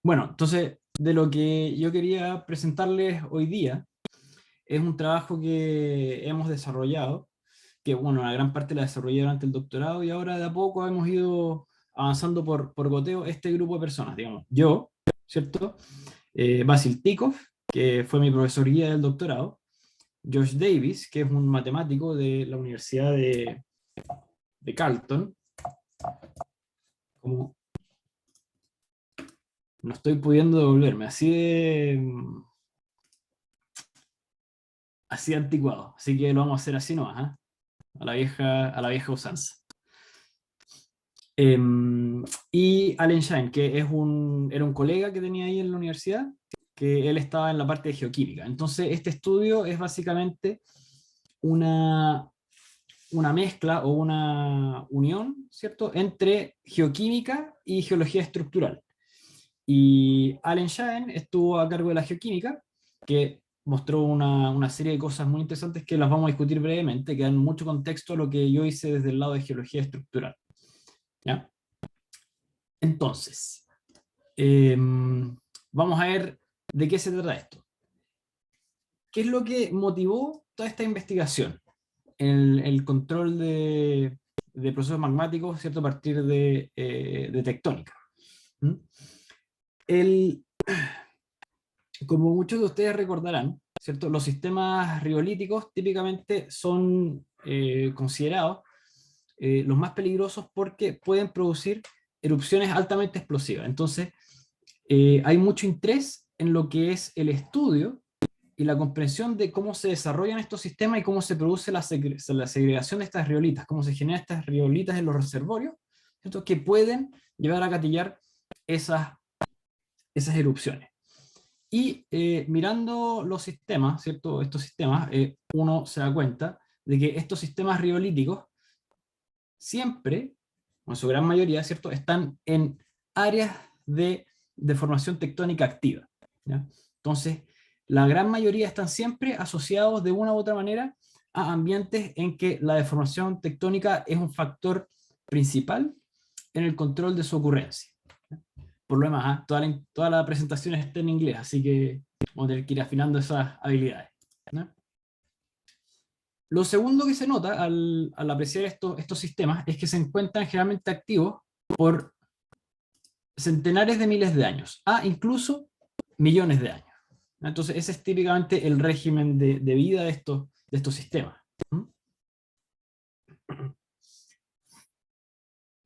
Bueno, entonces, de lo que yo quería presentarles hoy día es un trabajo que hemos desarrollado, que bueno, la gran parte la desarrollé durante el doctorado y ahora de a poco hemos ido avanzando por goteo este grupo de personas, digamos. Yo, ¿cierto? Basil Tikov, que fue mi profesor guía del doctorado, Josh Davis, que es un matemático de la Universidad de Carleton, como no estoy pudiendo devolverme, así de anticuado, así que lo vamos a hacer así nomás, ¿ah? A la vieja usanza. Y Allen Shine, que era un colega que tenía ahí en la universidad, que él estaba en la parte de geoquímica. Entonces, este estudio es básicamente una, una mezcla o una unión, ¿cierto?, entre geoquímica y geología estructural. Y Allen Shine estuvo a cargo de la geoquímica, que mostró una serie de cosas muy interesantes que las vamos a discutir brevemente, que dan mucho contexto a lo que yo hice desde el lado de geología estructural. ¿Ya? Entonces, vamos a ver de qué se trata esto. ¿Qué es lo que motivó toda esta investigación? El control de procesos magmáticos, ¿cierto? A partir de tectónica. ¿Mm? El, Como muchos de ustedes recordarán, ¿cierto? Los sistemas riolíticos típicamente son considerados los más peligrosos porque pueden producir erupciones altamente explosivas. Entonces, hay mucho interés en lo que es el estudio y la comprensión de cómo se desarrollan estos sistemas y cómo se produce la segregación de estas riolitas, cómo se generan estas riolitas en los reservorios, ¿cierto? Que pueden llevar a gatillar esas erupciones. Y mirando los sistemas, ¿cierto? Estos sistemas, uno se da cuenta de que estos sistemas riolíticos siempre, en su gran mayoría, ¿cierto?, están en áreas de formación tectónica activa, ¿ya? Entonces, la gran mayoría están siempre asociados de una u otra manera a ambientes en que la deformación tectónica es un factor principal en el control de su ocurrencia. Por lo demás, toda la presentación está en inglés, así que vamos a tener que ir afinando esas habilidades, ¿no? Lo segundo que se nota al apreciar estos sistemas es que se encuentran generalmente activos por centenares de miles de años, incluso millones de años. Entonces, ese es típicamente el régimen de vida de estos sistemas.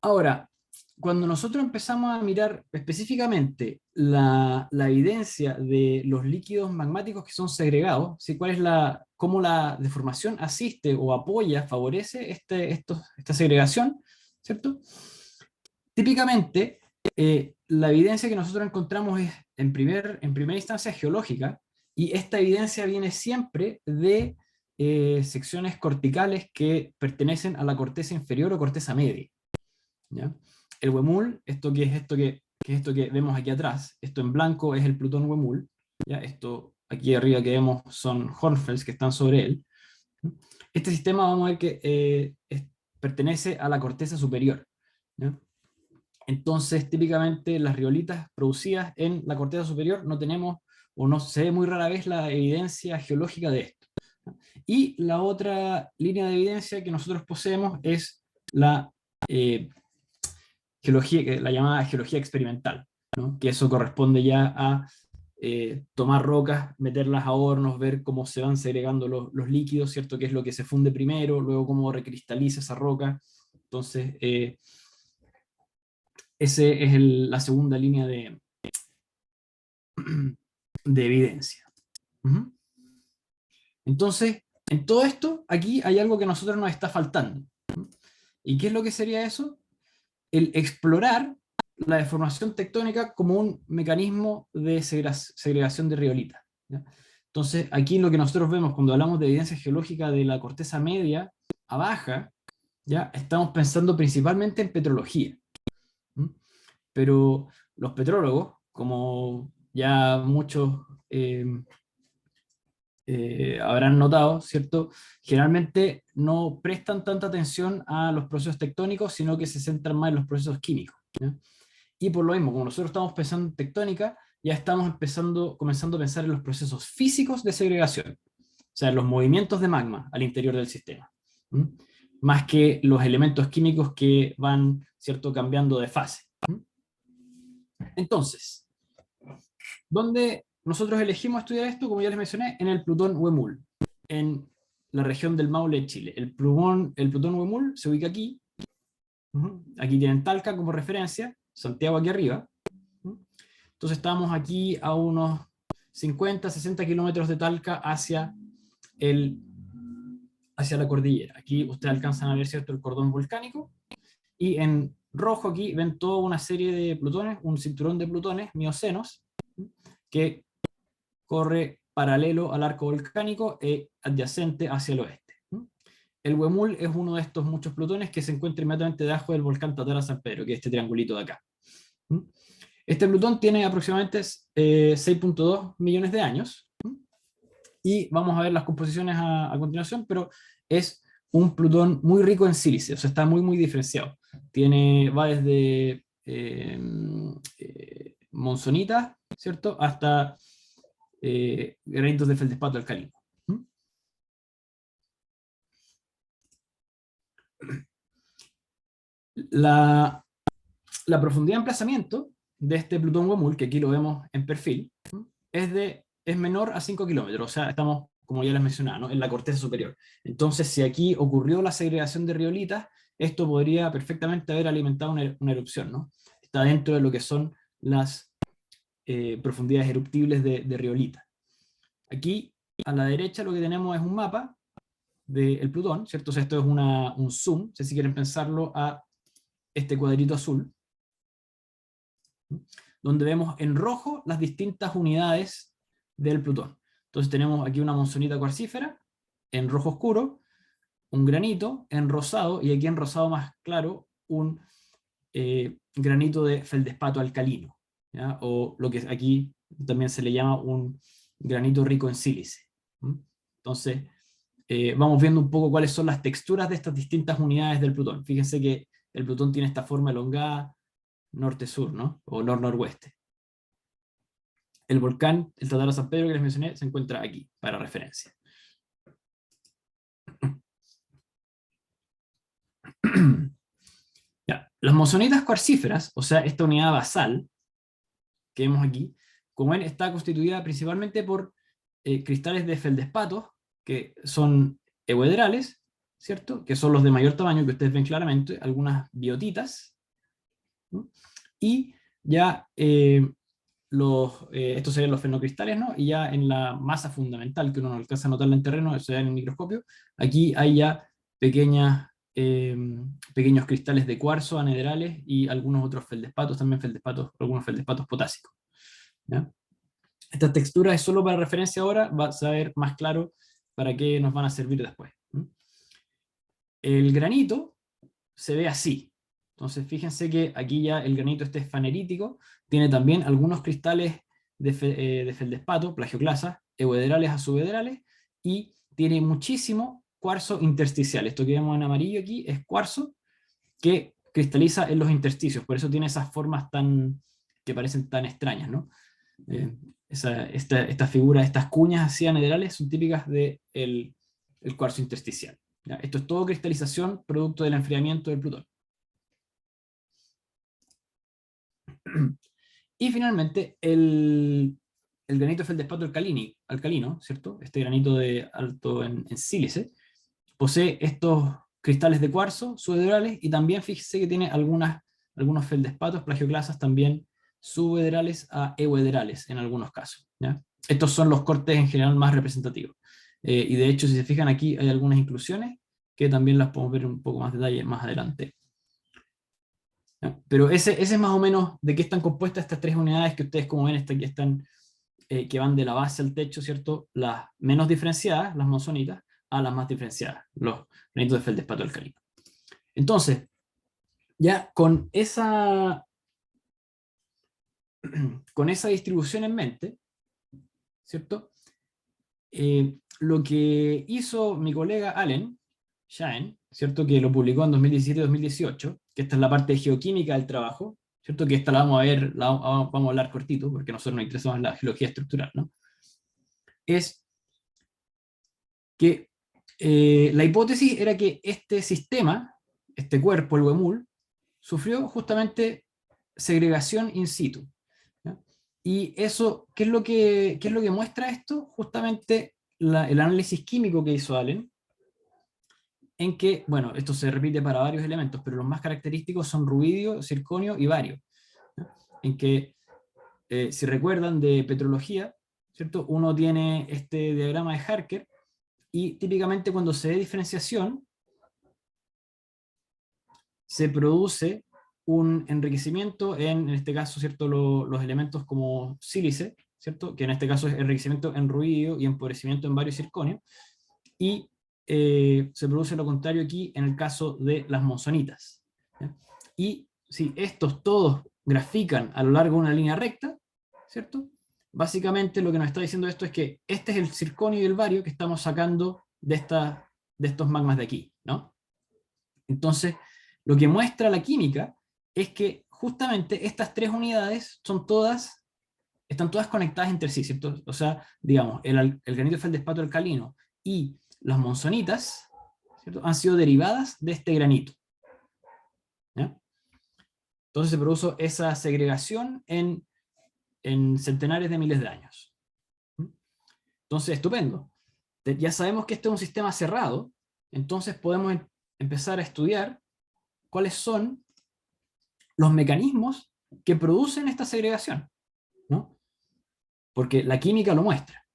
Ahora, cuando nosotros empezamos a mirar específicamente la evidencia de los líquidos magmáticos que son segregados, ¿sí? Cómo la deformación asiste o apoya, favorece esta segregación, ¿cierto? Típicamente, la evidencia que nosotros encontramos es, en primera instancia, geológica, y esta evidencia viene siempre de secciones corticales que pertenecen a la corteza inferior o corteza media, ¿ya? El huemul, esto que vemos aquí atrás, esto en blanco es el Plutón huemul, ¿ya? Esto aquí arriba que vemos son hornfells que están sobre él. Este sistema vamos a ver que pertenece a la corteza superior, ¿ya? Entonces, típicamente las riolitas producidas en la corteza superior no tenemos, o no se ve muy rara vez la evidencia geológica de esto. Y la otra línea de evidencia que nosotros poseemos es la geología, la llamada geología experimental, ¿no? Que eso corresponde ya a tomar rocas, meterlas a hornos, ver cómo se van segregando los líquidos, ¿cierto? Qué es lo que se funde primero, luego cómo recristaliza esa roca. Entonces, esa es la segunda línea de evidencia. Ujú. Entonces, en todo esto, aquí hay algo que a nosotros nos está faltando. ¿Y qué es lo que sería eso? El explorar la deformación tectónica como un mecanismo de segregación de riolitas, ¿ya? Entonces, aquí lo que nosotros vemos cuando hablamos de evidencia geológica de la corteza media a baja, ¿ya? Estamos pensando principalmente en petrología. ¿Mm? Pero los petrólogos, como ya muchos habrán notado, ¿cierto? Generalmente no prestan tanta atención a los procesos tectónicos, sino que se centran más en los procesos químicos, ¿ya? Y por lo mismo, como nosotros estamos pensando en tectónica, ya estamos comenzando a pensar en los procesos físicos de segregación, o sea, los movimientos de magma al interior del sistema, ¿m? Más que los elementos químicos que van, ¿cierto?, cambiando de fase. ¿M? Entonces, ¿dónde nosotros elegimos estudiar esto? Como ya les mencioné, en el Plutón Huemul, en la región del Maule de Chile. El Plutón Huemul se ubica aquí. Aquí tienen Talca como referencia, Santiago aquí arriba. Entonces estamos aquí a unos 50, 60 kilómetros de Talca hacia la cordillera. Aquí ustedes alcanzan a ver, ¿cierto?, el cordón volcánico, y en rojo aquí ven toda una serie de plutones, un cinturón de plutones miocenos, que corre paralelo al arco volcánico e adyacente hacia el oeste. El Huemul es uno de estos muchos plutones que se encuentra inmediatamente debajo del volcán Tatara San Pedro, que es este triangulito de acá. Este plutón tiene aproximadamente 6.2 millones de años, y vamos a ver las composiciones a continuación, pero es un plutón muy rico en sílice, o sea, está muy, muy diferenciado. Va desde monzonita, ¿cierto?, hasta granitos de feldespato alcalino. La profundidad de emplazamiento de este Plutón Huemul, que aquí lo vemos en perfil, es menor a 5 kilómetros, o sea, estamos, como ya les mencionaba, ¿no?, en la corteza superior. Entonces, si aquí ocurrió la segregación de riolitas, esto podría perfectamente haber alimentado una erupción, ¿no? Está dentro de lo que son las profundidades eruptibles de riolita. Aquí, a la derecha, lo que tenemos es un mapa del Plutón, ¿cierto? O sea, esto es un zoom, si quieren pensarlo, a este cuadrito azul, donde vemos en rojo las distintas unidades del Plutón. Entonces tenemos aquí una monzonita cuarcífera, en rojo oscuro, un granito, en rosado, y aquí en rosado más claro, un granito de feldespato alcalino, ¿ya? O lo que aquí también se le llama un granito rico en sílice. Entonces, vamos viendo un poco cuáles son las texturas de estas distintas unidades del Plutón. Fíjense que el Plutón tiene esta forma elongada norte-sur, ¿no? O nor-noroeste. El volcán, el Tatara San Pedro que les mencioné, se encuentra aquí, para referencia. Ya. Las monzonitas cuarcíferas, o sea, esta unidad basal que vemos aquí, como ven, está constituida principalmente por cristales de feldespatos, que son euedrales, ¿cierto?, que son los de mayor tamaño, que ustedes ven claramente, algunas biotitas, ¿no? Y ya estos serían los fenocristales, ¿no? Y ya en la masa fundamental, que uno no alcanza a notarla en terreno, eso ya en el microscopio, aquí hay ya pequeños cristales de cuarzo anhedrales y algunos otros feldespatos, también algunos feldespatos potásicos, ¿ya? Esta textura es solo para referencia ahora, va a ser más claro para qué nos van a servir después. El granito se ve así. Entonces fíjense que aquí ya el granito este es fanerítico, tiene también algunos cristales de feldespato, plagioclasas, euedrales a subedrales, y tiene muchísimo cuarzo intersticial. Esto que vemos en amarillo aquí es cuarzo que cristaliza en los intersticios, por eso tiene esas formas que parecen tan extrañas, ¿no? Esta figura, estas cuñas así anhedrales son típicas del el cuarzo intersticial, ¿ya? Esto es todo cristalización producto del enfriamiento del Plutón. Y finalmente, el granito feldespato alcalino, ¿cierto? Este granito alto en sílice, posee estos cristales de cuarzo subedrales, y también fíjese que tiene algunos feldespatos, plagioclasas también subedrales a euedrales en algunos casos, ¿ya? Estos son los cortes en general más representativos. Y de hecho, si se fijan aquí, hay algunas inclusiones que también las podemos ver en un poco más detalle más adelante. ¿Ya? Pero ese es más o menos de qué están compuestas estas tres unidades que ustedes, como ven, aquí están, que van de la base al techo, ¿cierto? Las menos diferenciadas, las monzonitas, a las más diferenciadas, los granitos de feldespato alcalino. Entonces, ya con esa distribución en mente, ¿cierto? Lo que hizo mi colega Allen Shine, ¿cierto?, que lo publicó en 2017-2018, que esta es la parte geoquímica del trabajo, ¿cierto? Que esta la vamos a ver, vamos a hablar cortito, porque nosotros nos interesamos en la geología estructural, ¿no? Es que la hipótesis era que este sistema, este cuerpo, el huemul, sufrió justamente segregación in situ. ¿Ya? Y eso, qué es lo que muestra esto? Justamente el análisis químico que hizo Allen, en que, bueno, esto se repite para varios elementos, pero los más característicos son rubidio, circonio y bario. ¿Ya? En que, si recuerdan de petrología, ¿cierto? Uno tiene este diagrama de Harker, y típicamente cuando se ve diferenciación, se produce un enriquecimiento en este caso, ¿cierto? Los elementos como sílice, ¿cierto? Que en este caso es enriquecimiento en ruidio y empobrecimiento en bario y circonio, y se produce lo contrario aquí en el caso de las monzonitas. ¿Ya? Y si estos todos grafican a lo largo de una línea recta, ¿cierto? Básicamente lo que nos está diciendo esto es que este es el circonio y el bario que estamos sacando de estos magmas de aquí, ¿no? Entonces, lo que muestra la química es que justamente estas tres unidades están todas conectadas entre sí, ¿cierto? O sea, digamos, el granito de feldespato alcalino y las monzonitas, ¿cierto? Han sido derivadas de este granito. ¿Ya? Entonces se produjo esa segregación en centenares de miles de años. Entonces, estupendo. Ya sabemos que este es un sistema cerrado, entonces podemos empezar a estudiar cuáles son los mecanismos que producen esta segregación, ¿no? Porque la química lo muestra.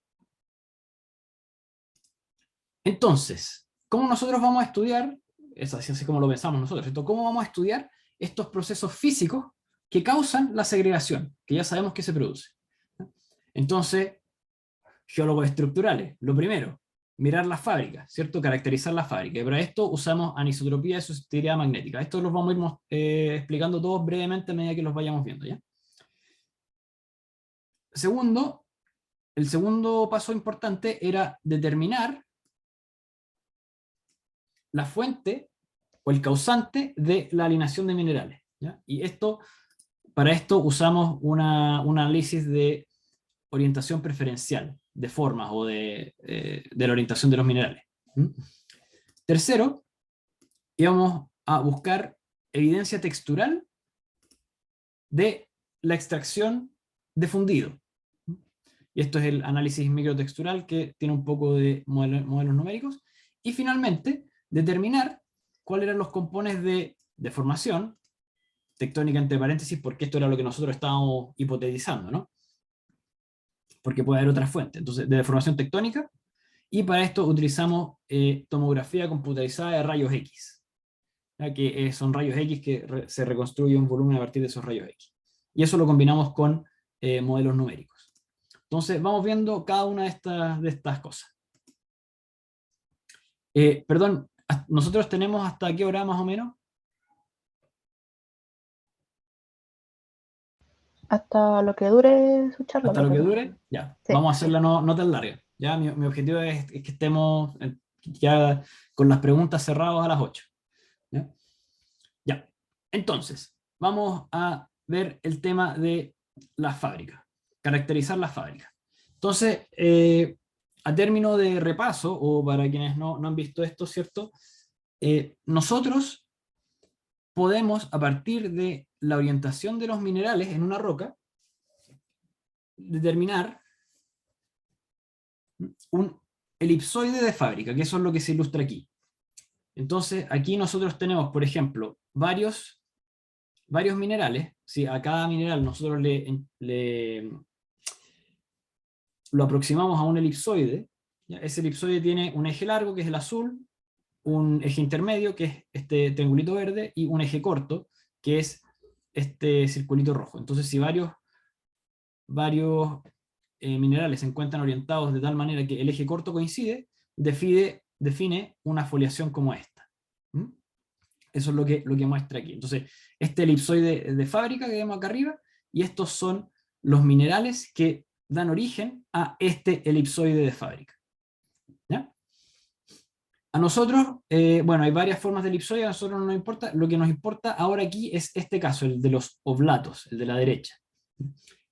Entonces, ¿cómo nosotros vamos a estudiar? Es así como lo pensamos nosotros, ¿cierto? ¿Cómo vamos a estudiar estos procesos físicos que causan la segregación, que ya sabemos que se produce? Entonces, geólogos estructurales, lo primero, mirar las fábricas, ¿cierto? Caracterizar la fábrica. Y para esto usamos anisotropía y susceptibilidad magnética. Esto los vamos a ir explicando todos brevemente a medida que los vayamos viendo, ¿ya? Segundo, el segundo paso importante era determinar la fuente o el causante de la alineación de minerales, ¿ya? Y para esto usamos un análisis de orientación preferencial, de formas o de la orientación de los minerales. ¿Mm? Tercero, íbamos a buscar evidencia textural de la extracción de fundido. Y esto es el análisis microtextural, que tiene un poco de modelos numéricos. Y finalmente, determinar cuáles eran los componentes de deformación, tectónica entre paréntesis, porque esto era lo que nosotros estábamos hipotetizando, ¿no? Porque puede haber otras fuentes. Entonces, de deformación tectónica, y para esto utilizamos tomografía computarizada de rayos X, ¿ya? Que son rayos X que se reconstruye un volumen a partir de esos rayos X. Y eso lo combinamos con modelos numéricos. Entonces, vamos viendo cada una de estas cosas. Perdón, nosotros tenemos hasta qué hora más o menos. Hasta lo que dure su charla, Hasta lo que profesor. dure, ya. Sí. Vamos a hacerla no tan larga. Ya, mi objetivo es que estemos ya con las preguntas cerradas a las 8. ¿Ya? Ya. Entonces, vamos a ver el tema de la fábrica. Caracterizar la fábrica. Entonces, a término de repaso, o para quienes no han visto esto, ¿cierto? Nosotros podemos, a partir de la orientación de los minerales en una roca, determinar un elipsoide de fábrica, que eso es lo que se ilustra aquí. Entonces, aquí nosotros tenemos, por ejemplo, varios minerales. ¿Sí? A cada mineral nosotros lo aproximamos a un elipsoide. ¿Ya? Ese elipsoide tiene un eje largo, que es el azul, un eje intermedio, que es este triangulito verde, y un eje corto, que es este circulito rojo. Entonces, si varios minerales se encuentran orientados de tal manera que el eje corto coincide, define una foliación como esta. ¿Mm? Eso es lo que muestra aquí. Entonces, este elipsoide de fábrica que vemos acá arriba, y estos son los minerales que dan origen a este elipsoide de fábrica. ¿Ya? A nosotros, bueno, hay varias formas de elipsoide, a nosotros no nos importa. Lo que nos importa ahora aquí es este caso, el de los oblatos, el de la derecha.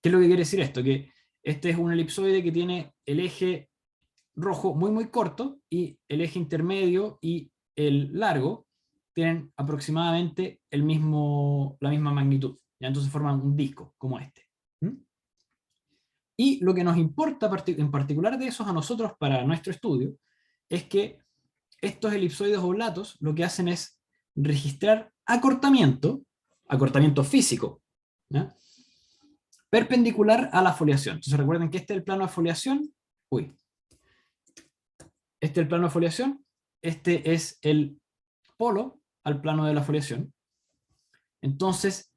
¿Qué es lo que quiere decir esto? Que este es un elipsoide que tiene el eje rojo muy muy corto y el eje intermedio y el largo tienen aproximadamente la misma magnitud. ¿Ya? Entonces forman un disco como este. ¿Mm? Y lo que nos importa en particular de esos a nosotros para nuestro estudio es que estos elipsoides oblatos lo que hacen es registrar acortamiento físico, ¿ya? Perpendicular a la foliación. Entonces recuerden que este es el plano de foliación. Uy, este es el plano de foliación. Este es el polo al plano de la foliación. Entonces,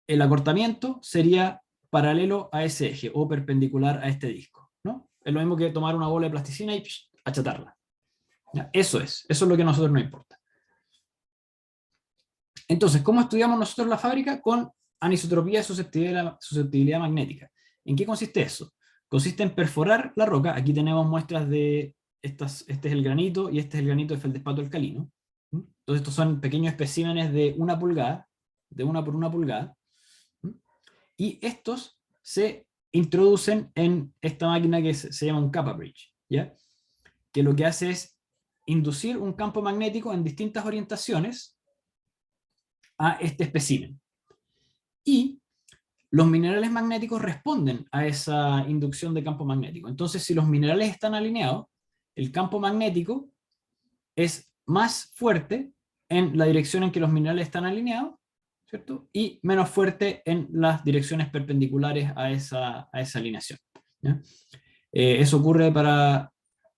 el acortamiento sería paralelo a ese eje o perpendicular a este disco, ¿no? Es lo mismo que tomar una bola de plasticina y achatarla. ¿Ya? Eso es lo que a nosotros nos importa. Entonces, ¿cómo estudiamos nosotros la fábrica? Con anisotropía y susceptibilidad magnética. ¿En qué consiste eso? Consiste en perforar la roca. Aquí tenemos muestras de este es el granito y este es el granito de feldespato alcalino. Entonces estos son pequeños especímenes de 1 pulgada, de 1 por 1 pulgada. Y estos se introducen en esta máquina que se llama un Kappa Bridge, ¿ya? Que lo que hace es inducir un campo magnético en distintas orientaciones a este espécimen. Y los minerales magnéticos responden a esa inducción de campo magnético. Entonces, si los minerales están alineados, el campo magnético es más fuerte en la dirección en que los minerales están alineados, ¿cierto? Y menos fuerte en las direcciones perpendiculares a esa alineación, ¿ya? Eso ocurre para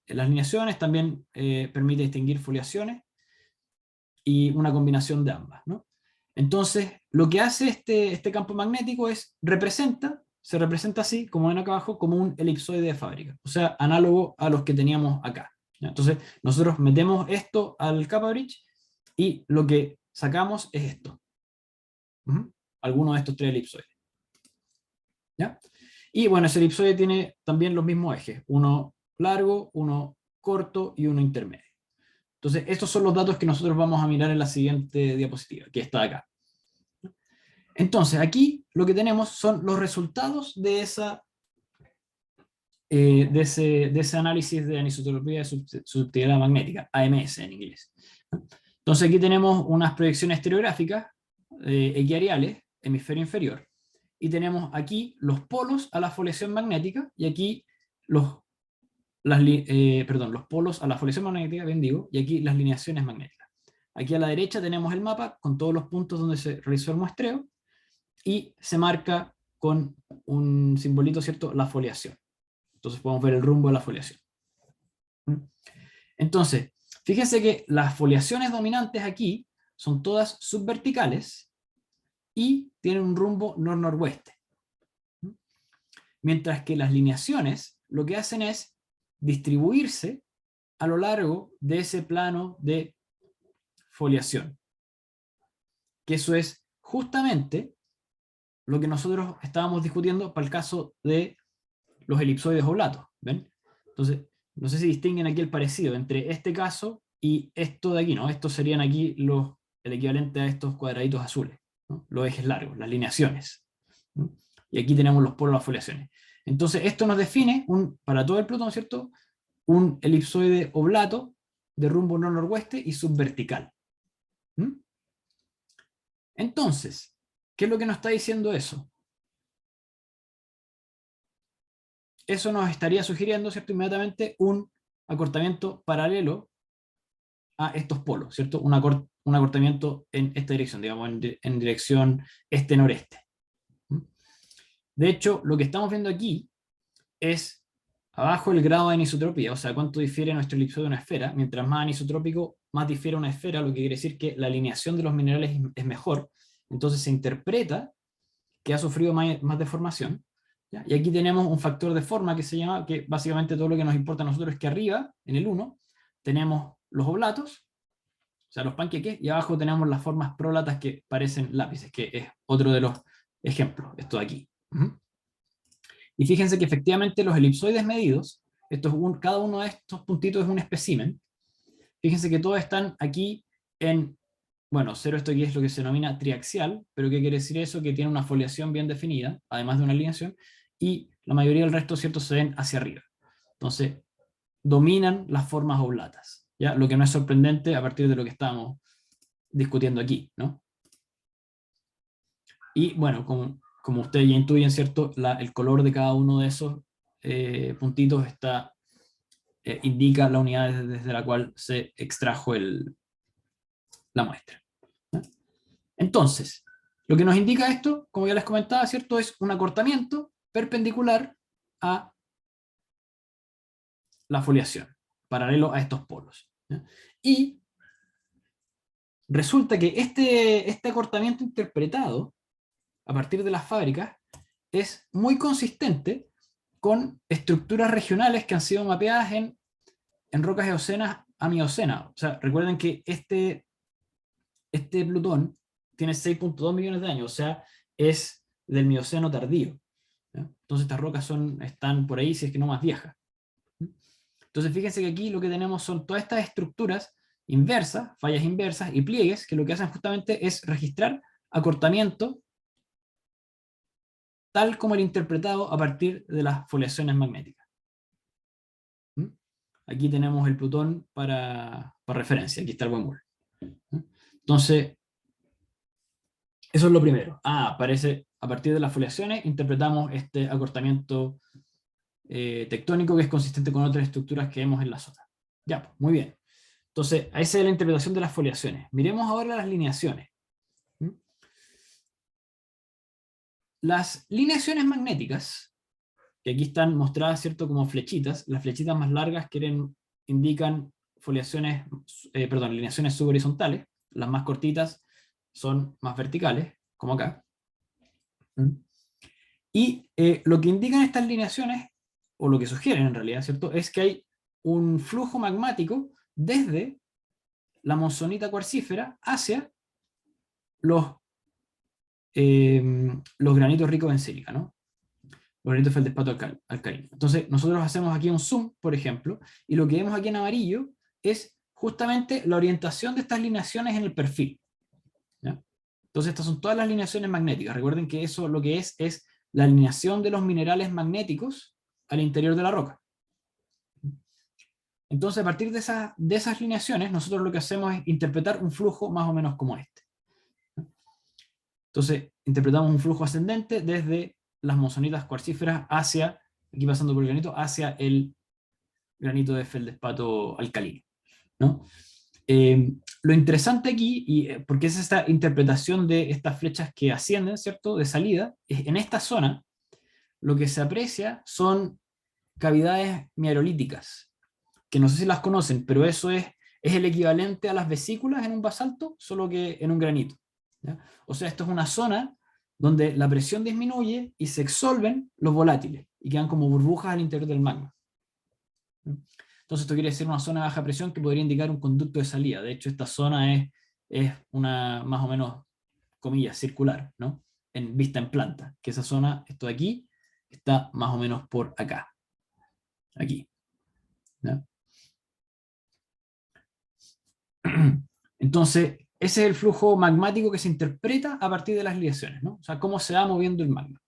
las alineaciones, también permite distinguir foliaciones y una combinación de ambas, ¿no? Entonces, lo que hace este campo magnético se representa así, como ven acá abajo, como un elipsoide de fábrica, o sea, análogo a los que teníamos acá. ¿Ya? Entonces, nosotros metemos esto al Kappa Bridge y lo que sacamos es esto. Alguno de estos tres elipsoides. ¿Ya? Y bueno, ese elipsoide tiene también los mismos ejes, uno largo, uno corto y uno intermedio. Entonces, estos son los datos que nosotros vamos a mirar en la siguiente diapositiva, que está acá. Entonces, aquí lo que tenemos son los resultados de ese análisis de anisotropía de susceptibilidad magnética, AMS en inglés. Entonces, aquí tenemos unas proyecciones estereográficas equiareales, hemisferio inferior, y tenemos aquí los polos a la foliación magnética, y aquí los polos a la foliación magnética, bien digo, y aquí las lineaciones magnéticas. Aquí a la derecha tenemos el mapa con todos los puntos donde se realizó el muestreo, y se marca con un simbolito, ¿cierto?, la foliación. Entonces podemos ver el rumbo de la foliación. Entonces, fíjense que las foliaciones dominantes aquí son todas subverticales y tienen un rumbo nor-noroeste. Mientras que las lineaciones lo que hacen es distribuirse a lo largo de ese plano de foliación. Que eso es justamente lo que nosotros estábamos discutiendo para el caso de los elipsoides oblatos, ¿ven? Entonces, no sé si distinguen aquí el parecido entre este caso y esto de aquí, ¿no? Estos serían aquí el equivalente a estos cuadraditos azules, ¿no? Los ejes largos, las lineaciones, ¿no? Y aquí tenemos los polos de las foliaciones. Entonces, esto nos define, para todo el Plutón, ¿cierto?, un elipsoide oblato de rumbo nor-noroeste y subvertical. Entonces, ¿qué es lo que nos está diciendo eso? Eso nos estaría sugiriendo, ¿cierto?, inmediatamente un acortamiento paralelo a estos polos, ¿cierto? Un acortamiento en esta dirección, digamos, en dirección este-noreste. De hecho, lo que estamos viendo aquí es abajo el grado de anisotropía, o sea, cuánto difiere nuestro elipsoide de una esfera. Mientras más anisotrópico, más difiere una esfera, lo que quiere decir que la alineación de los minerales es mejor. Entonces se interpreta que ha sufrido más deformación. ¿Ya? Y aquí tenemos un factor de forma que se llama, que básicamente todo lo que nos importa a nosotros es que arriba, en el 1, tenemos los oblatos, o sea, los panqueques, y abajo tenemos las formas prólatas que parecen lápices, que es otro de los ejemplos, esto de aquí. Y fíjense que efectivamente los elipsoides medidos, cada uno de estos puntitos es un espécimen, Fíjense que todos están aquí en, bueno, cero esto aquí es lo que se denomina triaxial, pero ¿qué quiere decir eso? Que tiene una foliación bien definida, además de una alineación, y la mayoría del resto, ¿cierto?, se ven hacia arriba. Entonces, dominan las formas oblatas, ¿ya? Lo que no es sorprendente a partir de lo que estamos discutiendo aquí, ¿no? Y bueno, como ustedes ya intuyen, ¿cierto? El color de cada uno de esos puntitos indica la unidad desde la cual se extrajo la muestra, ¿no? Entonces, lo que nos indica esto, como ya les comentaba, ¿cierto?, es un acortamiento perpendicular a la foliación, paralelo a estos polos, ¿ya? Y resulta que este acortamiento interpretado a partir de las fábricas es muy consistente con estructuras regionales que han sido mapeadas en rocas eocenas a miocena. O sea, recuerden que este Plutón tiene 6.2 millones de años, o sea, es del mioceno tardío, ¿ya? Entonces estas rocas están por ahí, si es que no más viejas. Entonces fíjense que aquí lo que tenemos son todas estas estructuras inversas, fallas inversas y pliegues, que lo que hacen justamente es registrar acortamiento tal como el interpretado a partir de las foliaciones magnéticas. ¿Mm? Aquí tenemos el Plutón para referencia, aquí está el Wormhole. Entonces, eso es lo primero. Aparece a partir de las foliaciones, interpretamos este acortamiento tectónico que es consistente con otras estructuras que vemos en la zona. Ya, pues, muy bien. Entonces, esa es la interpretación de las foliaciones. Miremos ahora las lineaciones. ¿Mm? Las lineaciones magnéticas, que aquí están mostradas, ¿cierto?, como flechitas. Las flechitas más largas indican lineaciones subhorizontales. Las más cortitas son más verticales, como acá. ¿Mm? Y lo que indican estas lineaciones, o lo que sugieren en realidad, ¿cierto?, es que hay un flujo magmático desde la monzonita cuarcífera hacia los, los granitos ricos en sílica, ¿no? Los granitos de feldespato alcalino. Entonces, nosotros hacemos aquí un zoom, por ejemplo, y lo que vemos aquí en amarillo es justamente la orientación de estas lineaciones en el perfil, ¿ya? Entonces, estas son todas las lineaciones magnéticas. Recuerden que eso lo que es la alineación de los minerales magnéticos al interior de la roca. Entonces, a partir de esas lineaciones, nosotros lo que hacemos es interpretar un flujo más o menos como este. Entonces, interpretamos un flujo ascendente desde las monzonitas cuarcíferas hacia, aquí pasando por el granito, hacia el granito de feldespato alcalino, ¿no? Lo interesante aquí, porque es esta interpretación de estas flechas que ascienden, ¿cierto?, de salida, es en esta zona lo que se aprecia son cavidades miarolíticas, que no sé si las conocen, pero eso es el equivalente a las vesículas en un basalto, solo que en un granito, ¿ya? O sea, esto es una zona donde la presión disminuye y se exolven los volátiles y quedan como burbujas al interior del magma. Entonces esto quiere decir una zona de baja presión que podría indicar un conducto de salida. De hecho, esta zona es una más o menos, comillas, circular, ¿no? Vista en planta, que esa zona, esto de aquí, está más o menos por acá. Aquí, ¿ya? Entonces, ese es el flujo magmático que se interpreta a partir de las liaciones, ¿no? O sea, cómo se va moviendo el magma.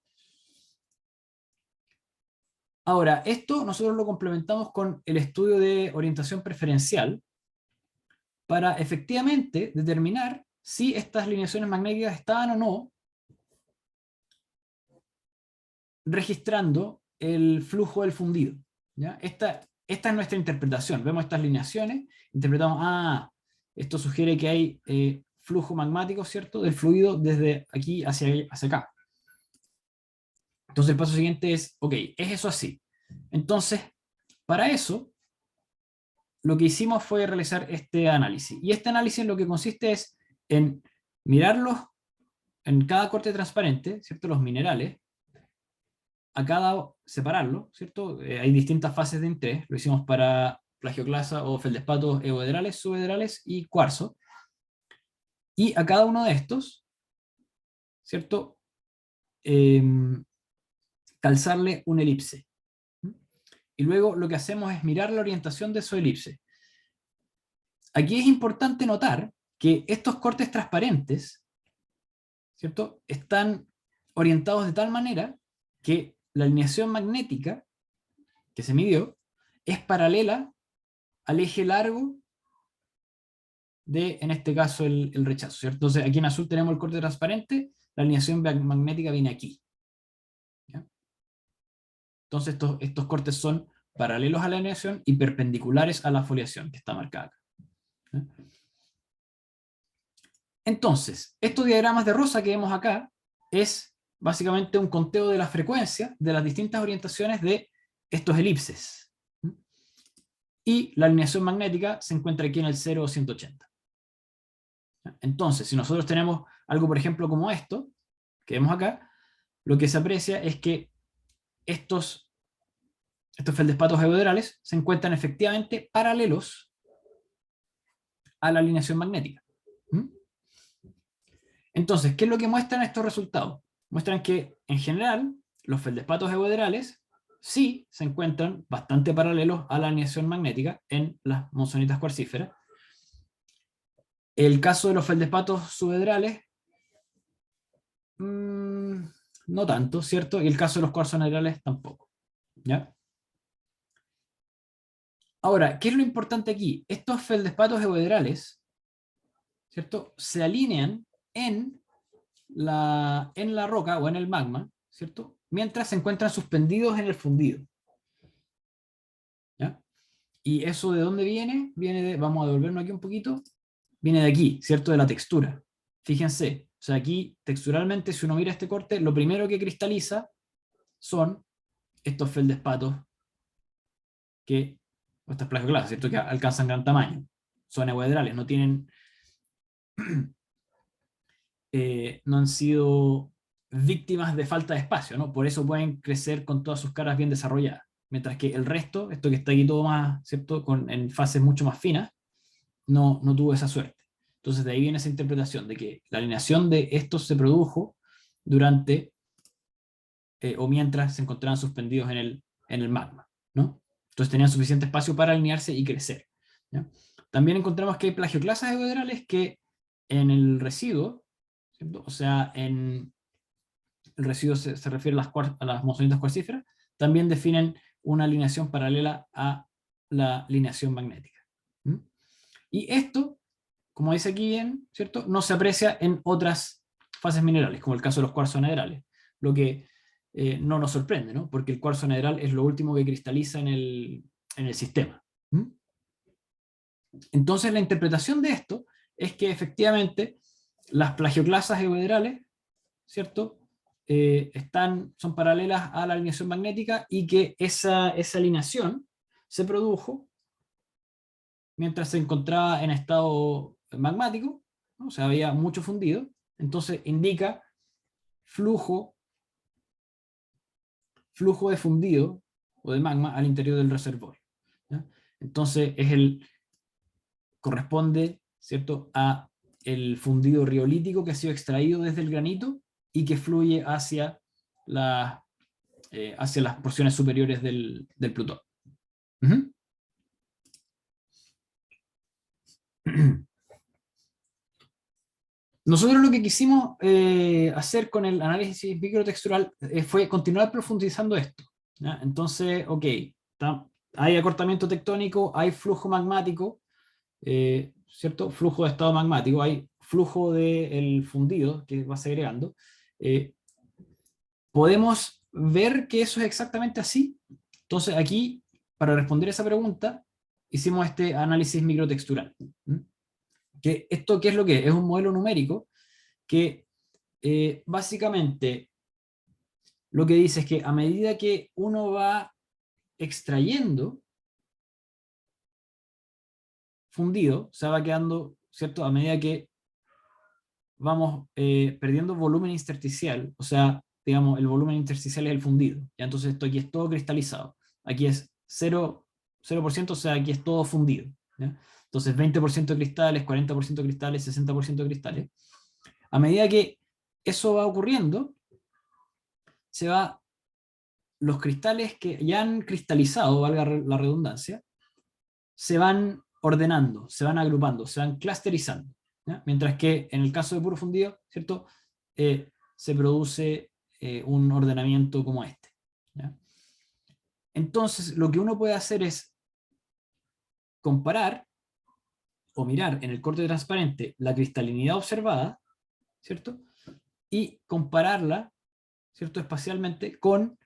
Ahora, esto nosotros lo complementamos con el estudio de orientación preferencial para efectivamente determinar si estas lineaciones magnéticas estaban o no registrando el flujo del fundido, ¿ya? Esta es nuestra interpretación. Vemos estas lineaciones, interpretamos, esto sugiere que hay flujo magmático, ¿cierto?, del fluido desde aquí hacia acá. Entonces el paso siguiente es, ok, ¿es eso así? Entonces, para eso, lo que hicimos fue realizar este análisis. Y este análisis lo que consiste es en mirarlos en cada corte transparente, ¿cierto?, los minerales, separarlo, ¿cierto? Hay distintas fases de interés. Lo hicimos para plagioclasa o feldespatos euederales, subederales y cuarzo. Y a cada uno de estos, ¿cierto?, calzarle un elipse. Y luego lo que hacemos es mirar la orientación de su elipse. aquí es importante notar que estos cortes transparentes, ¿cierto?, están orientados de tal manera que la alineación magnética que se midió es paralela al eje largo de, en este caso, el rechazo, ¿cierto? Entonces, aquí en azul tenemos el corte transparente, la alineación magnética viene aquí. ¿Ya? Entonces, estos cortes son paralelos a la alineación y perpendiculares a la foliación, que está marcada acá. ¿Ya? Entonces, estos diagramas de rosa que vemos acá es básicamente un conteo de la frecuencia de las distintas orientaciones de estos elipses. Y la alineación magnética se encuentra aquí en el 0 o 180. Entonces, si nosotros tenemos algo, por ejemplo, como esto, que vemos acá, lo que se aprecia es que estos feldespatos euderales se encuentran efectivamente paralelos a la alineación magnética. Entonces, ¿qué es lo que muestran estos resultados? Muestran que, en general, los feldespatos euderales sí se encuentran bastante paralelos a la alineación magnética en las monzonitas cuarcíferas. El caso de los feldespatos subedrales, no tanto, ¿cierto? Y el caso de los cuarzonedrales tampoco. ¿Ya? Ahora, ¿qué es lo importante aquí? Estos feldespatos euderales, ¿cierto?, se alinean en la roca o en el magma, ¿cierto?, mientras se encuentran suspendidos en el fundido. ¿Ya? ¿Y eso de dónde viene? Viene de, vamos a devolvernos aquí un poquito, viene de aquí, ¿cierto?, de la textura. Fíjense, o sea, aquí texturalmente, si uno mira este corte, lo primero que cristaliza son estos feldespatos que, o estas plagioclasas, ¿cierto?, que alcanzan gran tamaño. Son eudrales, no tienen, no han sido víctimas de falta de espacio, ¿no? Por eso pueden crecer con todas sus caras bien desarrolladas. Mientras que el resto, esto que está aquí todo más, ¿cierto?, en fases mucho más finas, no tuvo esa suerte. Entonces de ahí viene esa interpretación de que la alineación de estos se produjo durante o mientras se encontraban suspendidos en el magma, ¿no? Entonces tenían suficiente espacio para alinearse y crecer, ¿ya? También encontramos que hay plagioclasas euderales que en el residuo, ¿cierto?, o sea, en el residuo se refiere a las monzonitas cuarcíferas, también definen una alineación paralela a la alineación magnética. Y esto, como dice aquí bien, ¿cierto?, no se aprecia en otras fases minerales, como el caso de los cuarzos anedrales, lo que no nos sorprende, ¿no?, porque el cuarzo anedral es lo último que cristaliza en el sistema. Entonces la interpretación de esto es que efectivamente las plagioclasas euderales, ¿cierto?, son paralelas a la alineación magnética y que esa alineación se produjo mientras se encontraba en estado magmático, ¿no? O sea, había mucho fundido, entonces indica flujo de fundido o de magma al interior del reservorio, ¿ya? Entonces corresponde, ¿cierto?, a el fundido riolítico que ha sido extraído desde el granito y que fluye hacia las porciones superiores del plutón. Nosotros lo que quisimos hacer con el análisis microtextural fue continuar profundizando esto, ¿ya? Entonces, ok, hay acortamiento tectónico, hay flujo magmático, ¿cierto? Flujo de estado magmático, hay flujo del fundido que va segregando. ¿Podemos ver que eso es exactamente así? Entonces aquí, para responder esa pregunta, hicimos este análisis microtextural. ¿Esto qué es lo que es? Es un modelo numérico que básicamente lo que dice es que a medida que uno va extrayendo fundido, se va quedando, ¿cierto?, a medida que vamos perdiendo volumen intersticial, o sea, digamos, el volumen intersticial es el fundido, ¿ya? Entonces esto aquí es todo cristalizado, aquí es 0%, o sea, aquí es todo fundido, ¿ya? Entonces 20% cristales, 40% cristales, 60% cristales. A medida que eso va ocurriendo, los cristales que ya han cristalizado, valga la redundancia, se van ordenando, se van agrupando, se van clusterizando, ¿ya? Mientras que en el caso de puro fundido, ¿cierto? Se produce un ordenamiento como este, ¿ya? Entonces, lo que uno puede hacer es comparar o mirar en el corte transparente la cristalinidad observada, ¿cierto? Y compararla, ¿cierto? Espacialmente con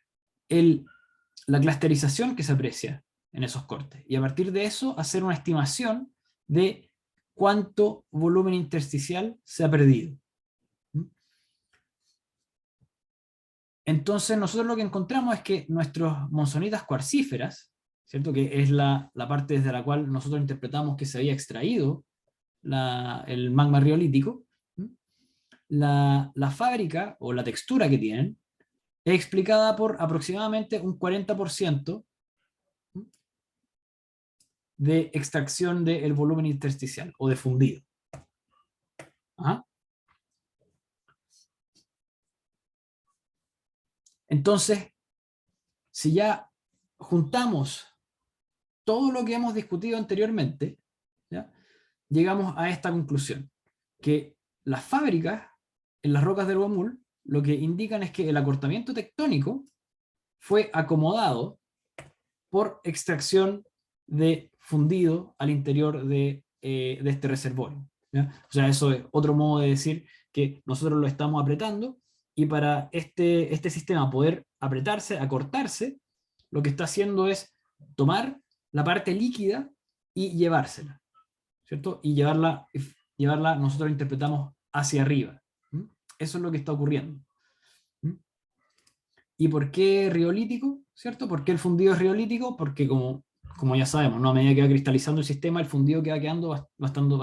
la clusterización que se aprecia en esos cortes. Y a partir de eso, hacer una estimación de cuánto volumen intersticial se ha perdido. Entonces, nosotros lo que encontramos es que nuestras monzonitas cuarcíferas, ¿cierto? Que es la parte desde la cual nosotros interpretamos que se había extraído el magma riolítico, la fábrica o la textura que tienen es explicada por aproximadamente un 40% de extracción del volumen intersticial o de fundido. ¿Ah? Entonces, si ya juntamos todo lo que hemos discutido anteriormente, ¿ya? Llegamos a esta conclusión, que las fábricas en las rocas del Huemul lo que indican es que el acortamiento tectónico fue acomodado por extracción de fundido al interior de este reservorio, ¿ya? O sea, eso es otro modo de decir que nosotros lo estamos apretando, y para este sistema poder apretarse, acortarse, lo que está haciendo es tomar la parte líquida y llevársela, ¿cierto? Y llevarla nosotros interpretamos hacia arriba. ¿Mm? Eso es lo que está ocurriendo. ¿Mm? ¿Y por qué riolítico? ¿Cierto? ¿Por qué el fundido es riolítico? Porque como ya sabemos, ¿no? A medida que va cristalizando el sistema, el fundido que va quedando va estando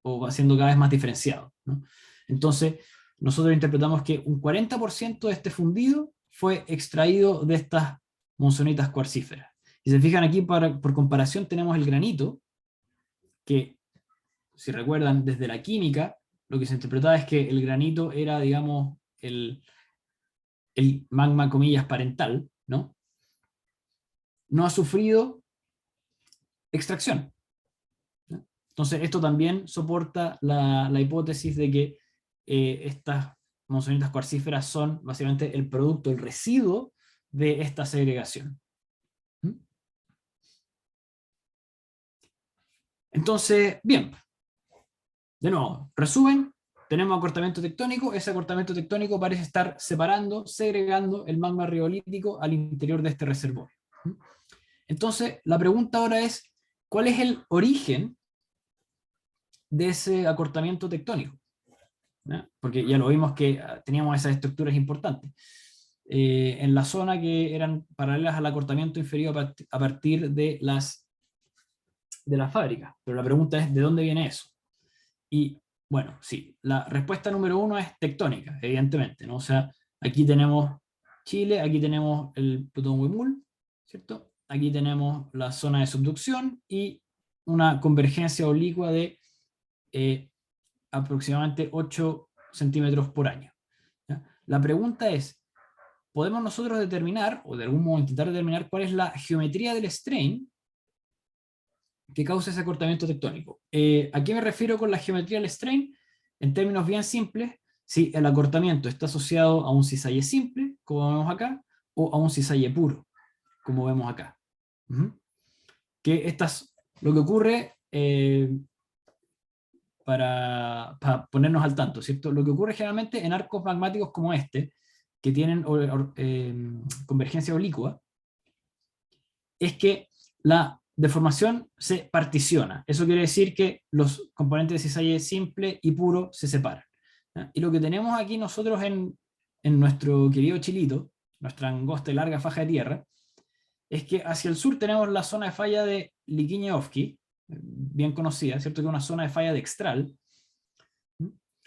o va siendo cada vez más diferenciado, ¿no? Entonces, nosotros interpretamos que un 40% de este fundido fue extraído de estas monzonitas cuarcíferas. Y se fijan aquí, por comparación, tenemos el granito, que, si recuerdan, desde la química, lo que se interpretaba es que el granito era, digamos, el magma, comillas, parental, ¿no? No ha sufrido extracción, ¿no? Entonces, esto también soporta la hipótesis de que estas monzonitas cuarcíferas son básicamente el producto, el residuo de esta segregación. ¿Mm? Entonces, bien, de nuevo, resumen, tenemos acortamiento tectónico, ese acortamiento tectónico parece estar separando, segregando el magma riolítico al interior de este reservorio. Entonces, la pregunta ahora es, ¿cuál es el origen de ese acortamiento tectónico? ¿Ya? Porque ya lo vimos que teníamos esas estructuras importantes. En la zona que eran paralelas al acortamiento inferido a partir de la fábrica. Pero la pregunta es, ¿de dónde viene eso? Y bueno, sí, la respuesta número uno es tectónica, evidentemente, ¿no? O sea, aquí tenemos Chile, aquí tenemos el Plutón Huemul, ¿cierto? Aquí tenemos la zona de subducción y una convergencia oblicua de aproximadamente 8 centímetros por año, ¿ya? La pregunta es, ¿podemos nosotros determinar, o de algún modo intentar determinar, cuál es la geometría del strain que causa ese acortamiento tectónico? ¿A qué me refiero con la geometría del strain? En términos bien simples, si el acortamiento está asociado a un cisalle simple, como vemos acá, o a un cisalle puro, como vemos acá. Que lo que ocurre, para ponernos al tanto, ¿cierto? Lo que ocurre generalmente en arcos magmáticos como este, que tienen convergencia oblicua, es que la deformación se particiona. Eso quiere decir que los componentes de cisalle simple y puro se separan, ¿ya? Y lo que tenemos aquí nosotros en nuestro querido Chilito, nuestra angosta y larga faja de tierra, es que hacia el sur tenemos la zona de falla de Liquiñe-Ofqui, bien conocida, ¿cierto? Que es una zona de falla dextral.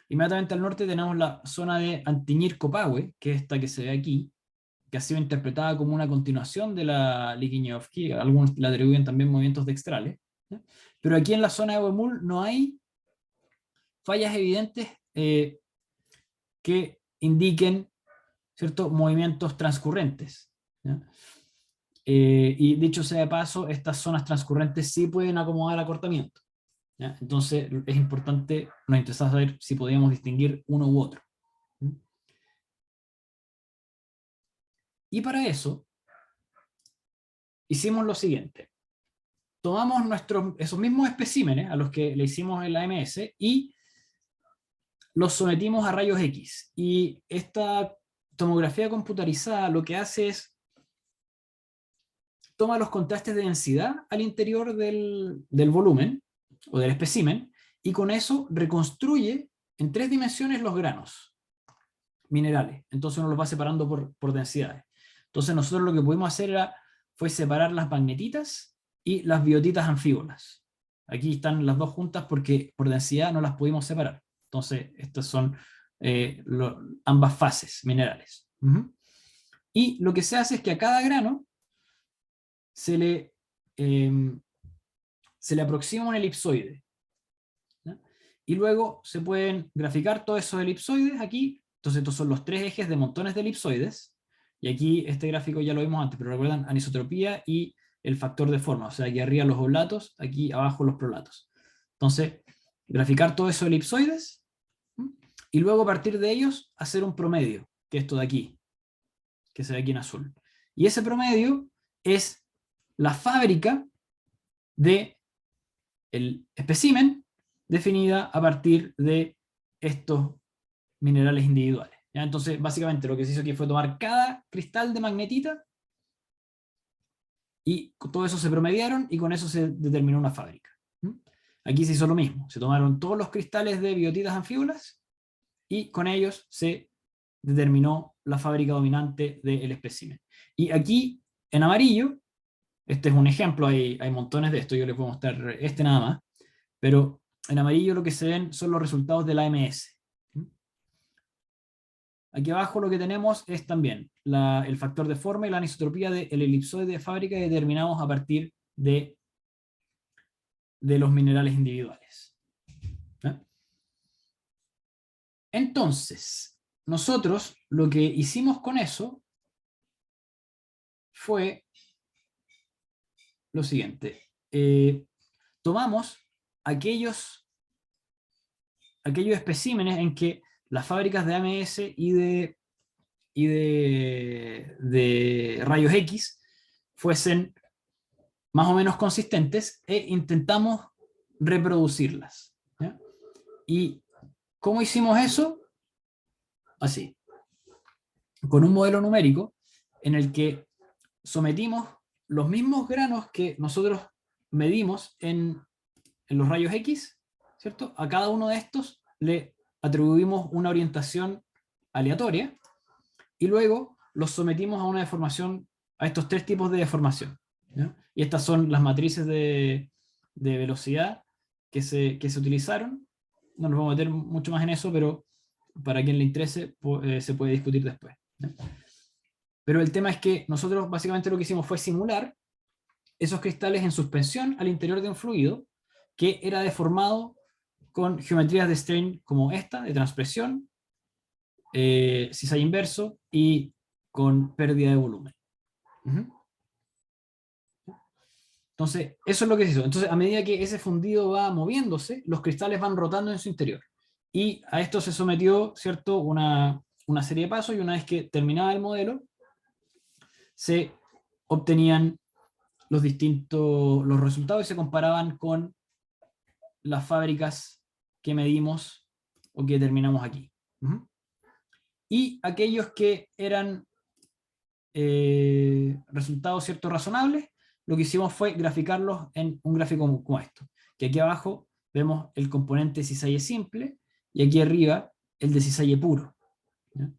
Inmediatamente al norte tenemos la zona de Antiñir-Copahue, que es esta que se ve aquí, que ha sido interpretada como una continuación de la Liquiñe-Ofqui, algunos la atribuyen también movimientos dextrales, ¿ya? Pero aquí en la zona de Huemul no hay fallas evidentes que indiquen, ¿cierto?, movimientos transcurrentes, ¿ya? Y dicho sea de paso, estas zonas transcurrentes sí pueden acomodar acortamiento, ¿ya? Entonces es importante, nos interesa saber si podíamos distinguir uno u otro. Y para eso hicimos lo siguiente. Tomamos esos mismos especímenes a los que le hicimos el AMS y los sometimos a rayos X. Y esta tomografía computarizada lo que hace es toma los contrastes de densidad al interior del volumen o del espécimen y con eso reconstruye en 3 dimensiones los granos minerales. Entonces uno los va separando por densidades. Entonces nosotros lo que pudimos hacer fue separar las magnetitas y las biotitas anfíbolas. Aquí están las dos juntas porque por densidad no las pudimos separar. Entonces estas son ambas fases minerales. Y lo que se hace es que a cada grano se le aproxima un elipsoide, ¿ya? Y luego se pueden graficar todos esos elipsoides aquí. Entonces estos son los 3 ejes de montones de elipsoides, y aquí este gráfico ya lo vimos antes, pero recuerdan anisotropía y el factor de forma, o sea, aquí arriba los oblatos, aquí abajo los prolatos. Entonces, graficar todos esos elipsoides, y luego a partir de ellos hacer un promedio, que es esto de aquí, que se ve aquí en azul. Y ese promedio es la fábrica del espécimen definida a partir de estos minerales individuales, ¿ya? Entonces, básicamente lo que se hizo aquí fue tomar cada cristal de magnetita y todo eso se promediaron y con eso se determinó una fábrica. Aquí se hizo lo mismo, se tomaron todos los cristales de biotitas anfíbolas y con ellos se determinó la fábrica dominante del espécimen. Y aquí, en amarillo, este es un ejemplo, hay montones de esto, yo les voy a mostrar este nada más, pero en amarillo lo que se ven son los resultados del AMS. Aquí abajo lo que tenemos es también el factor de forma y la anisotropía del elipsoide de fábrica que determinamos a partir de los minerales individuales. ¿Eh? Entonces, nosotros lo que hicimos con eso fue lo siguiente. Tomamos aquellos especímenes en que las fábricas de AMS y de rayos X fuesen más o menos consistentes e intentamos reproducirlas, ¿ya? ¿Y cómo hicimos eso? Así, con un modelo numérico en el que sometimos los mismos granos que nosotros medimos en los rayos X, ¿cierto? A cada uno de estos le atribuimos una orientación aleatoria y luego los sometimos a una deformación, a estos 3 tipos de deformación, ¿ya? Y estas son las matrices de velocidad que se utilizaron. No nos vamos a meter mucho más en eso, pero para quien le interese se puede discutir después, ¿ya? Pero el tema es que nosotros básicamente lo que hicimos fue simular esos cristales en suspensión al interior de un fluido que era deformado con geometrías de strain como esta, de transpresión, cisalle inverso y con pérdida de volumen. Entonces, eso es lo que se hizo. Entonces, a medida que ese fundido va moviéndose, los cristales van rotando en su interior. Y a esto se sometió, ¿cierto?, una serie de pasos, y una vez que terminaba el modelo, se obtenían los resultados y se comparaban con las fábricas que medimos o que determinamos aquí. Y aquellos que eran resultados, ¿cierto?, razonables, lo que hicimos fue graficarlos en un gráfico como esto, que aquí abajo vemos el componente cisalle simple y aquí arriba el de cisalle puro, ¿ya?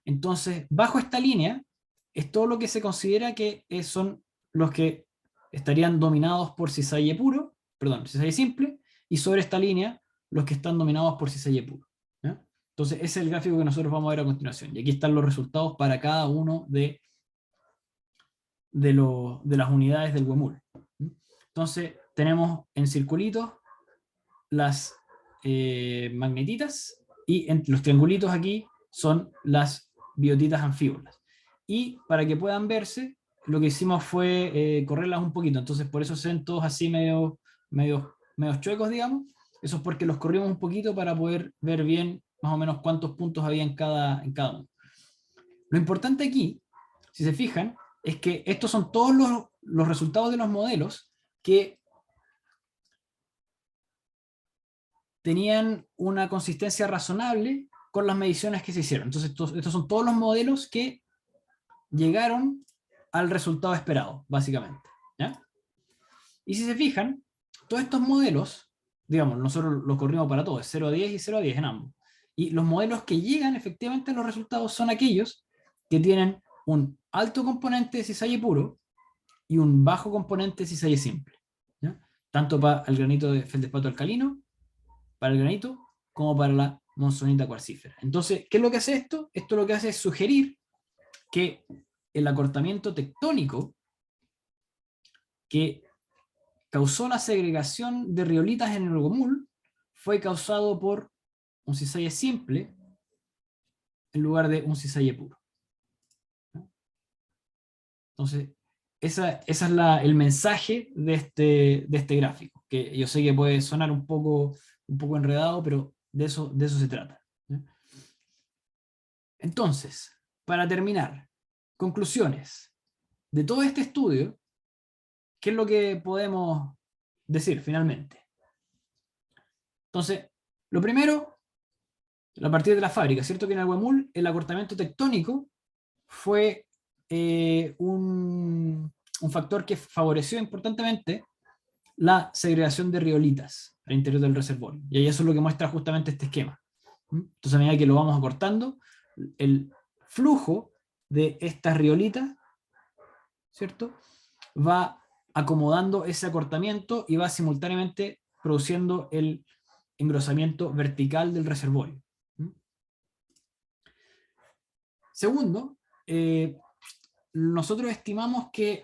Entonces, bajo esta línea es todo lo que se considera que son los que estarían dominados por cisalle puro, perdón, cisalle simple, y sobre esta línea los que están dominados por cisalle puro, ¿ya? Entonces, ese es el gráfico que nosotros vamos a ver a continuación. Y aquí están los resultados para cada uno de las unidades del huemul. Entonces, tenemos en circulitos las magnetitas, y en los triangulitos aquí son las biotitas anfíbolas. Y para que puedan verse, lo que hicimos fue correrlas un poquito, entonces por eso se ven todos así medio chuecos, digamos. Eso es porque los corrimos un poquito para poder ver bien más o menos cuántos puntos había en cada uno. Lo importante aquí, si se fijan, es que estos son todos los resultados de los modelos que tenían una consistencia razonable con las mediciones que se hicieron. Entonces, estos son todos los modelos que llegaron al resultado esperado, básicamente, ¿ya? Y si se fijan, todos estos modelos, digamos, nosotros los corrimos para todos, 0 a 10 y 0 a 10 en ambos. Y los modelos que llegan efectivamente a los resultados son aquellos que tienen un alto componente de cisalle puro y un bajo componente de cisalle simple, ¿ya? Tanto para el granito de feldespato alcalino, para el granito, como para la monzonita cuarcífera. Entonces, ¿qué es lo que hace esto? Esto lo que hace es sugerir que el acortamiento tectónico que causó la segregación de riolitas en el Orgomul fue causado por un cisalle simple en lugar de un cisalle puro. Entonces, ese es el mensaje de este gráfico, que yo sé que puede sonar un poco enredado, pero de eso se trata. Entonces, para terminar, conclusiones. De todo este estudio, ¿qué es lo que podemos decir finalmente? Entonces, lo primero, a partir de la fábrica, ¿cierto? Que en el Huemul el acortamiento tectónico fue un factor que favoreció importantemente la segregación de riolitas al interior del reservorio. Y ahí eso es lo que muestra justamente este esquema. Entonces, a medida que lo vamos acortando, el flujo de estas riolitas, ¿cierto?, va acomodando ese acortamiento y va simultáneamente produciendo el engrosamiento vertical del reservorio. Segundo, nosotros estimamos que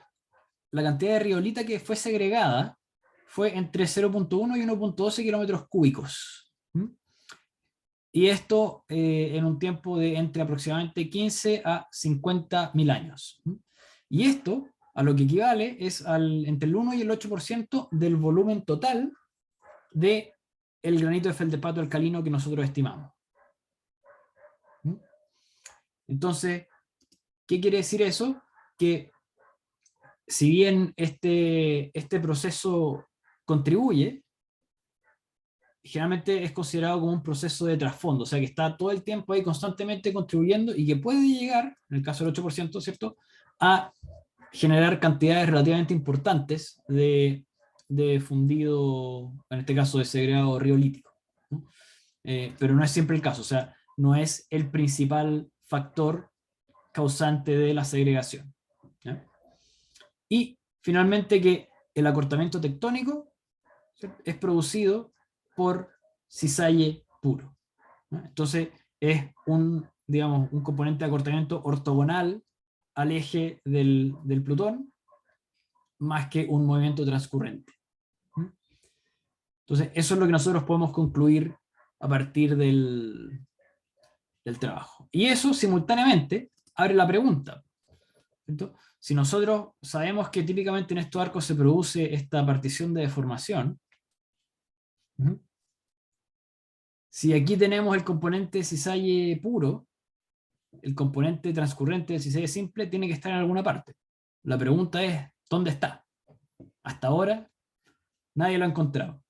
la cantidad de riolita que fue segregada fue entre 0.1 y 1.12 kilómetros cúbicos. Y esto en un tiempo de entre aproximadamente 15 a 50.000 años. Y esto a lo que equivale es entre el 1 y el 8% del volumen total del granito de feldespato alcalino que nosotros estimamos. Entonces, ¿qué quiere decir eso? Que si bien este proceso contribuye, generalmente es considerado como un proceso de trasfondo, o sea que está todo el tiempo ahí constantemente contribuyendo y que puede llegar, en el caso del 8%, ¿cierto?, a generar cantidades relativamente importantes de fundido, en este caso de segregado riolítico, ¿no? Pero no es siempre el caso, o sea, no es el principal factor causante de la segregación, ¿ya? Y finalmente que el acortamiento tectónico, ¿cierto?, es producido por cisalle puro, ¿no? Entonces es digamos, un componente de acortamiento ortogonal al eje del Plutón, más que un movimiento transcurrente. Entonces, eso es lo que nosotros podemos concluir a partir del trabajo. Y eso, simultáneamente, abre la pregunta, ¿cierto? Si nosotros sabemos que típicamente en estos arcos se produce esta partición de deformación, si aquí tenemos el componente cisalle puro, el componente transcurrente del cisalle simple tiene que estar en alguna parte. La pregunta es, ¿dónde está? Hasta ahora nadie lo ha encontrado.